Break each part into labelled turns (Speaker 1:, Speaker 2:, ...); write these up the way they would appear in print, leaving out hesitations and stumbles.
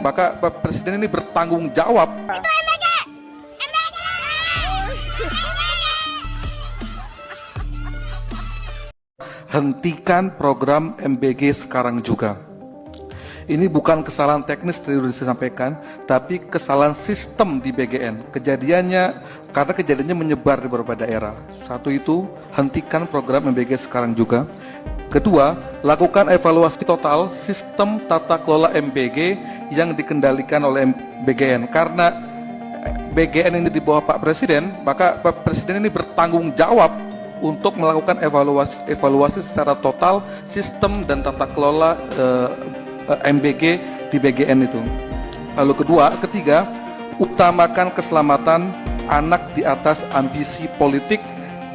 Speaker 1: maka Pak Presiden ini bertanggung jawab. Hentikan program MBG sekarang juga. Ini bukan kesalahan teknis tadi sudah disampaikan, tapi kesalahan sistem di BGN. Karena kejadiannya menyebar di beberapa daerah. Satu itu, hentikan program MBG sekarang juga. Kedua, lakukan evaluasi total sistem tata kelola MBG yang dikendalikan oleh BGN. Karena BGN ini di bawah Pak Presiden, maka Pak Presiden ini bertanggung jawab untuk melakukan evaluasi secara total sistem dan tata kelola MBG di BGN itu. Lalu ketiga, utamakan keselamatan anak di atas ambisi politik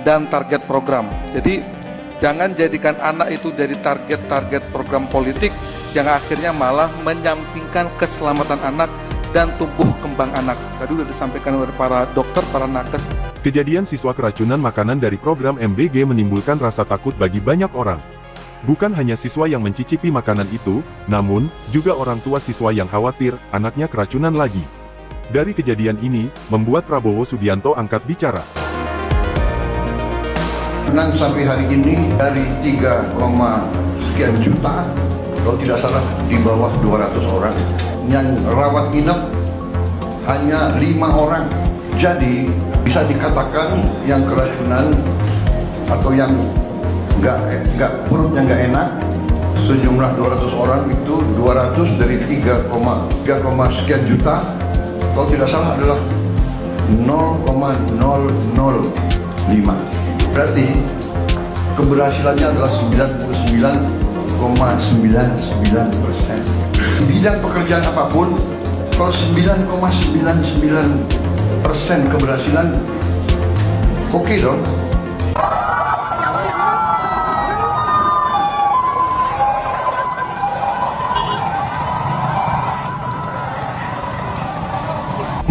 Speaker 1: dan target program. Jadi jangan jadikan anak itu jadi target program politik yang akhirnya malah menyampingkan keselamatan anak dan tumbuh kembang anak. Tadi sudah disampaikan oleh para dokter, para nakes.
Speaker 2: Kejadian siswa keracunan makanan dari program MBG menimbulkan rasa takut bagi banyak orang. Bukan hanya siswa yang mencicipi makanan itu, namun juga orang tua siswa yang khawatir anaknya keracunan lagi. Dari kejadian ini, membuat Prabowo Subianto angkat bicara.
Speaker 3: Menang sampai hari ini dari 3, sekian juta, kalau tidak salah di bawah 200 orang. Yang rawat inap hanya 5 orang. Jadi bisa dikatakan yang keracunan atau yang perutnya nggak enak sejumlah 200 orang itu 200 dari 3, sekian juta, kalau tidak salah adalah 0,005. Berarti keberhasilannya adalah 99,99%. Bidang pekerjaan apapun, kalau 9,99% keberhasilan, oke dong.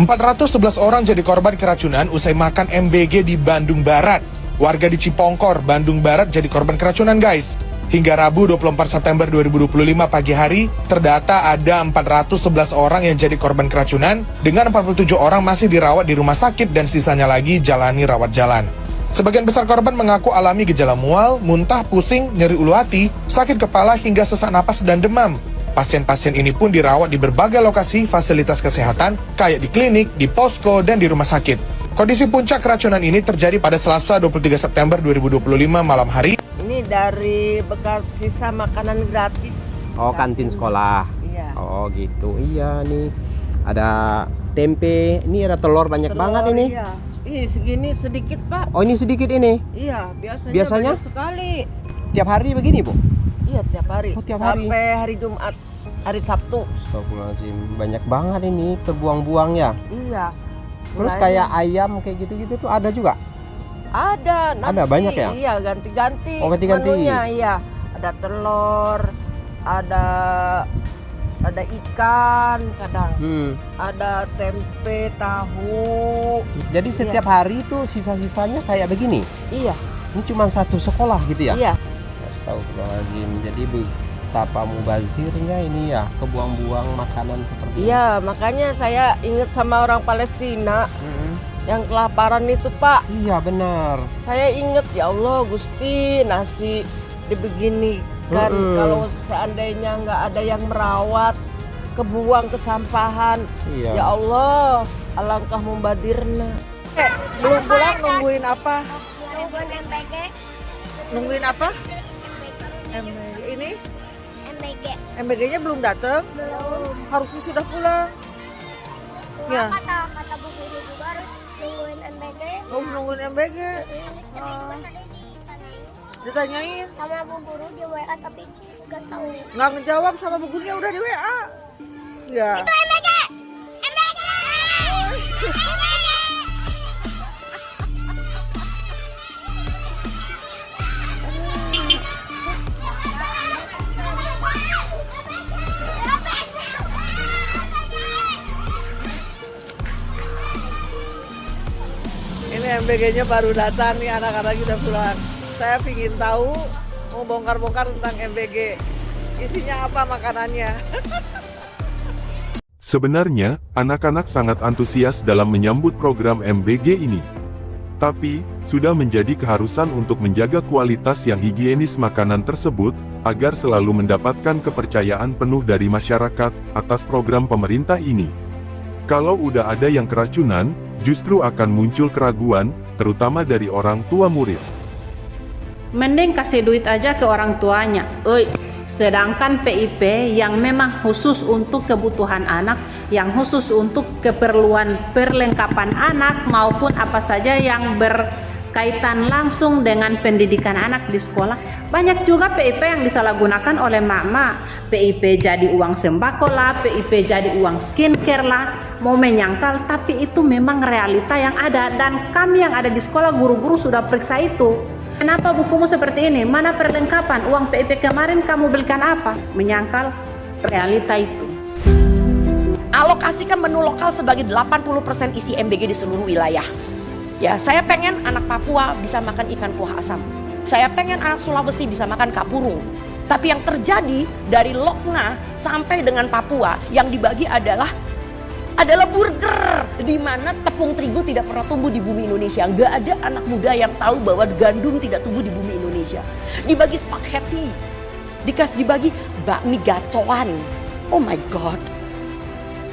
Speaker 4: .411 orang jadi korban keracunan usai makan MBG di Bandung Barat. Warga di Cipongkor, Bandung Barat jadi korban keracunan, guys. Hingga Rabu 24 September 2025 pagi hari, terdata ada 411 orang yang jadi korban keracunan, dengan 47 orang masih dirawat di rumah sakit dan sisanya lagi jalani rawat jalan. Sebagian besar korban mengaku alami gejala mual, muntah, pusing, nyeri ulu hati, sakit kepala hingga sesak napas dan demam. Pasien-pasien ini pun dirawat di berbagai lokasi fasilitas kesehatan, kayak di klinik, di posko, dan di rumah sakit. Kondisi puncak keracunan ini terjadi pada Selasa 23 September 2025 malam hari.
Speaker 5: Ini dari bekas sisa makanan gratis.
Speaker 6: Oh, kantin sekolah.
Speaker 5: Iya.
Speaker 6: Oh, gitu. Iya, nih ada tempe, ini ada telur banyak banget ini.
Speaker 5: Iya. Ih, segini sedikit, Pak.
Speaker 6: Oh, ini sedikit ini.
Speaker 5: Iya,
Speaker 6: Biasanya?
Speaker 5: banyak sekali.
Speaker 6: Tiap hari begini, Bu?
Speaker 5: Iya, tiap hari.
Speaker 6: Oh, tiap hari.
Speaker 5: Sampai hari Jumat, hari Sabtu.
Speaker 6: Astagfirullahaladzim, banyak banget ini terbuang-buang ya.
Speaker 5: Iya.
Speaker 6: Terus
Speaker 5: Mulai-
Speaker 6: kayak ayam kayak gitu-gitu tuh ada juga?
Speaker 5: ada nanti.
Speaker 6: Ada banyak ya?
Speaker 5: Iya, ganti-ganti.
Speaker 6: Oh, ganti-ganti.
Speaker 5: Menunya, iya. Ada telur, ada ikan kadang. Ada tempe, tahu.
Speaker 6: Jadi setiap hari tuh sisa-sisanya kayak begini?
Speaker 5: Iya.
Speaker 6: Ini cuma satu sekolah gitu ya?
Speaker 5: Iya.
Speaker 6: Astagfirullahaladzim, jadi betapa mubazirnya ini ya, kebuang-buang makanan seperti ini.
Speaker 5: Iya, makanya saya ingat sama orang Palestina yang kelaparan itu, Pak.
Speaker 6: Iya, benar.
Speaker 5: Saya ingat, ya Allah, Gusti, nasi dibeginikan. Kalau seandainya nggak ada yang merawat, kebuang ke sampahan.
Speaker 6: Iya.
Speaker 5: Ya Allah, alangkah mubadirna.
Speaker 7: Belum pulang, nungguin apa?
Speaker 8: Nungguin MBG.
Speaker 7: Nungguin apa?
Speaker 8: MBG.
Speaker 7: Ini
Speaker 8: MBG.
Speaker 7: MBG-nya belum datang?
Speaker 8: Belum.
Speaker 7: Harusnya sudah pulang. Ya.
Speaker 8: Kata Bu Guru juga harus nungguin MBG.
Speaker 7: Harus nungguin MBG.
Speaker 8: Tadi
Speaker 7: Ditanyain.
Speaker 8: sama Bu Guru di WA tapi nggak tahu.
Speaker 7: Nggak ngejawab sama bu gurunya, udah di WA. Ya.
Speaker 8: Itu MBG. MBG.
Speaker 7: Ini MBG-nya baru datang nih, anak-anak udah pulang. Saya pingin tahu, mau bongkar-bongkar tentang MBG. Isinya apa makanannya?
Speaker 2: Sebenarnya, anak-anak sangat antusias dalam menyambut program MBG ini. Tapi, sudah menjadi keharusan untuk menjaga kualitas yang higienis makanan tersebut, agar selalu mendapatkan kepercayaan penuh dari masyarakat atas program pemerintah ini. Kalau udah ada yang keracunan, justru akan muncul keraguan, terutama dari orang tua murid.
Speaker 9: Mending kasih duit aja ke orang tuanya. Sedangkan PIP yang memang khusus untuk kebutuhan anak, yang khusus untuk keperluan perlengkapan anak maupun apa saja yang berkaitan langsung dengan pendidikan anak di sekolah, banyak juga PIP yang disalahgunakan oleh mama. PIP jadi uang sembako lah, PIP jadi uang skincare lah, mau menyangkal, tapi itu memang realita yang ada, dan kami yang ada di sekolah, guru-guru sudah periksa itu. Kenapa bukumu seperti ini? Mana perlengkapan? Uang PIP kemarin kamu belikan apa? Menyangkal realita itu.
Speaker 10: Alokasikan menu lokal sebagai 80% isi MBG di seluruh wilayah. Ya, saya pengen anak Papua bisa makan ikan kuah asam. Saya pengen anak Sulawesi bisa makan kapurung. Tapi yang terjadi dari Lokna sampai dengan Papua yang dibagi adalah burger, di mana tepung terigu tidak pernah tumbuh di bumi Indonesia. Nggak ada anak muda yang tahu bahwa gandum tidak tumbuh di bumi Indonesia. Dibagi spaghetti, dibagi bakmi gacoan. Oh my god.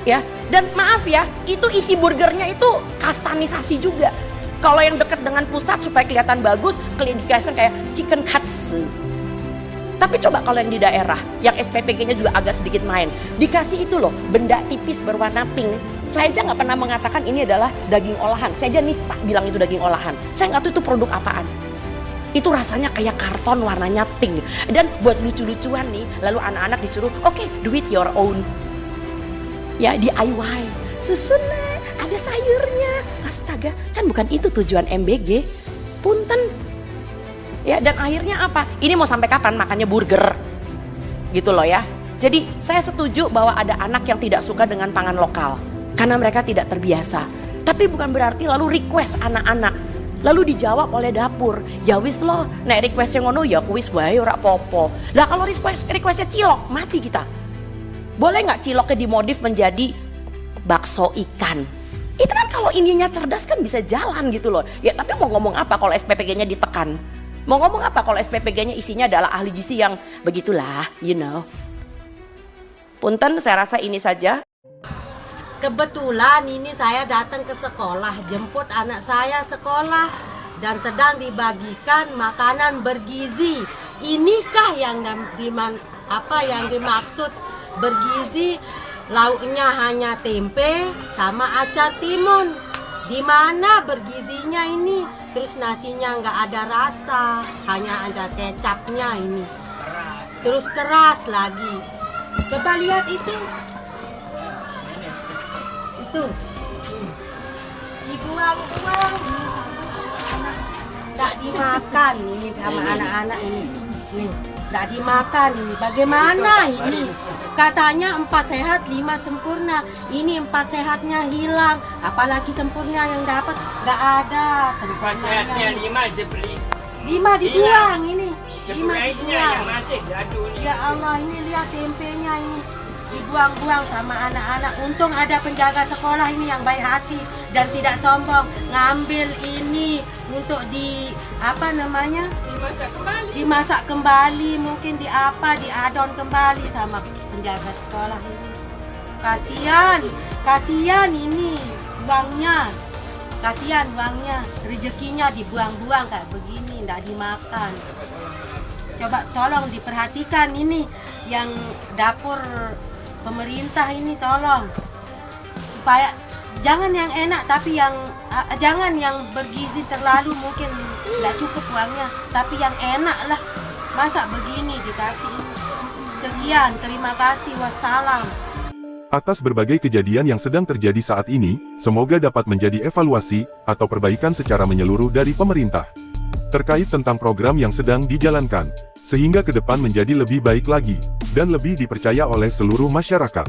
Speaker 10: Ya, dan maaf ya, itu isi burgernya itu kastanisasi juga. Kalau yang dekat dengan pusat supaya kelihatan bagus, dikasih kayak chicken katsu. Tapi coba kalau yang di daerah, yang SPPG-nya juga agak sedikit main, dikasih itu loh, benda tipis berwarna pink. Saya aja nggak pernah mengatakan ini adalah daging olahan. Saya aja nista bilang itu daging olahan. Saya nggak tahu itu produk apaan. Itu rasanya kayak karton warnanya pink. Dan buat lucu-lucuan nih, lalu anak-anak disuruh, oke, do it your own. Ya, DIY. Susunnya, ada sayurnya. Astaga, kan bukan itu tujuan MBG. Punten. Ya, dan akhirnya apa? Ini mau sampai kapan makannya burger? Gitu loh ya. Jadi saya setuju bahwa ada anak yang tidak suka dengan pangan lokal karena mereka tidak terbiasa. Tapi bukan berarti lalu request anak-anak lalu dijawab oleh dapur. Ya wis loh, nek requestnya ngono ya kuis wae ora apa-apa. Lah kalau requestnya cilok, mati kita. Boleh nggak ciloknya dimodif menjadi bakso ikan? Itu kan kalau ininya cerdas kan bisa jalan gitu loh. Ya tapi mau ngomong apa kalau SPPG-nya ditekan? Mau ngomong apa kalau SPPG-nya isinya adalah ahli gizi yang begitulah, you know. Punten, saya rasa ini saja.
Speaker 11: Kebetulan ini saya datang ke sekolah, jemput anak saya sekolah dan sedang dibagikan makanan bergizi. Inikah yang dimaksud bergizi? Lauknya hanya tempe sama acar timun. Di mana bergizinya ini? Terus nasinya nggak ada rasa, hanya ada kecapnya ini. Terus keras lagi. Coba lihat itu. Itu. Dibuang-buang. Nggak dimakan ini sama anak-anak ini. Nih, nggak dimakan ini. Bagaimana ini? Katanya 4 sehat 5 sempurna. Ini 4 sehatnya hilang. Apalagi sempurna yang dapat nggak ada.
Speaker 12: 4 sehatnya 5 seperti
Speaker 11: 5 dibuang ini. 5
Speaker 12: sebenarnya
Speaker 11: dibuang.
Speaker 12: yang masih gaduh nih.
Speaker 11: Ya Allah, ini lihat tempenya ini dibuang-buang sama anak-anak. Untung ada penjaga sekolah ini yang baik hati dan tidak sombong, ngambil ini untuk dimasak kembali, mungkin diadon kembali sama penjaga sekolah ini. Kasihan ini uangnya. Kasihan uangnya, rezekinya dibuang-buang kayak begini, tidak dimakan. Coba tolong diperhatikan ini yang dapur pemerintah ini, tolong supaya jangan yang enak tapi jangan yang bergizi terlalu, mungkin nggak cukup uangnya, tapi yang enak lah. Masa begini dikasih ini. Sekian, terima kasih, wassalam.
Speaker 2: Atas berbagai kejadian yang sedang terjadi saat ini, semoga dapat menjadi evaluasi atau perbaikan secara menyeluruh dari pemerintah terkait tentang program yang sedang dijalankan, sehingga ke depan menjadi lebih baik lagi dan lebih dipercaya oleh seluruh masyarakat.